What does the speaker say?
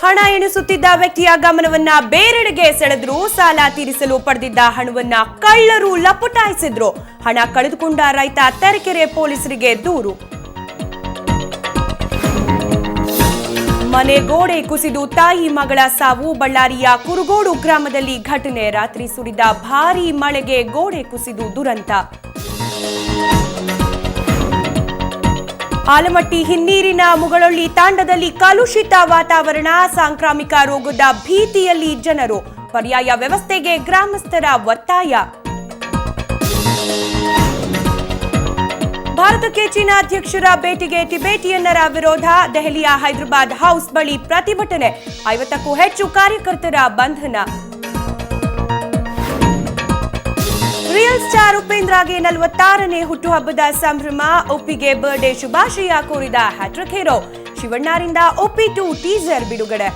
ಹಣ ಎಣಿಸುತ್ತಿದ್ದ ವ್ಯಕ್ತಿಯ ಗಮನವನ್ನ ಬೇರೆಡೆಗೆ ಸೆಳೆದ್ರು. ಸಾಲ ತೀರಿಸಲು ಪಡೆದಿದ್ದ ಹಣವನ್ನ ಕಳ್ಳರು ಲಪಟಾಯಿಸಿದ್ರು. ಹಣ ಕಳೆದುಕೊಂಡ ರೈತ ತರೀಕೆರೆ ಪೊಲೀಸರಿಗೆ ದೂರು. ಮನೆ ಗೋಡೆ ಕುಸಿದು ತಾಯಿ ಮಗಳ ಸಾವು. ಬಳ್ಳಾರಿಯ ಕುರುಗೋಡು ಗ್ರಾಮದಲ್ಲಿ ಘಟನೆ. ರಾತ್ರಿ ಸುರಿದ ಭಾರೀ ಮಳೆಗೆ ಗೋಡೆ ಕುಸಿದು ದುರಂತ. ಆಲಮಟ್ಟಿ ಹಿನ್ನೀರಿನ ಮುಗಳೊಳ್ಳಿ ತಾಂಡದಲ್ಲಿ ಕಲುಷಿತ ವಾತಾವರಣ. ಸಾಂಕ್ರಾಮಿಕ ರೋಗದ ಭೀತಿಯಲ್ಲಿ ಜನರು. ಪರ್ಯಾಯ ವ್ಯವಸ್ಥೆಗೆ ಗ್ರಾಮಸ್ಥರ ಒತ್ತಾಯ. ಭಾರತಕ್ಕೆ ಚೀನಾ ಅಧ್ಯಕ್ಷರ ಭೇಟಿಗೆ ಟಿಬೇಟಿಯನ್ನರ ವಿರೋಧ. ದೆಹಲಿಯ ಹೈದರಾಬಾದ್ ಹೌಸ್ ಬಳಿ ಪ್ರತಿಭಟನೆ. 50ಕ್ಕೂ ಹೆಚ್ಚು ಕಾರ್ಯಕರ್ತರ ಬಂಧನ. ರಿಯಲ್ ಸ್ಟಾರ್ ಉಪೇಂದ್ರಗೆ 46ನೇ ಹುಟ್ಟುಹಬ್ಬದ ಸಂಭ್ರಮ. ಒಪ್ಪಿಗೆ ಬರ್ಡೇ ಶುಭಾಶಯ ಕೋರಿದ ಹ್ಯಾಟ್ರಿಕ್ ಹೀರೋ. ಶಿವಣ್ಣರಿಂದ ಒಪ್ಪಿ 2 ಟೀಸರ್ ಬಿಡುಗಡೆ.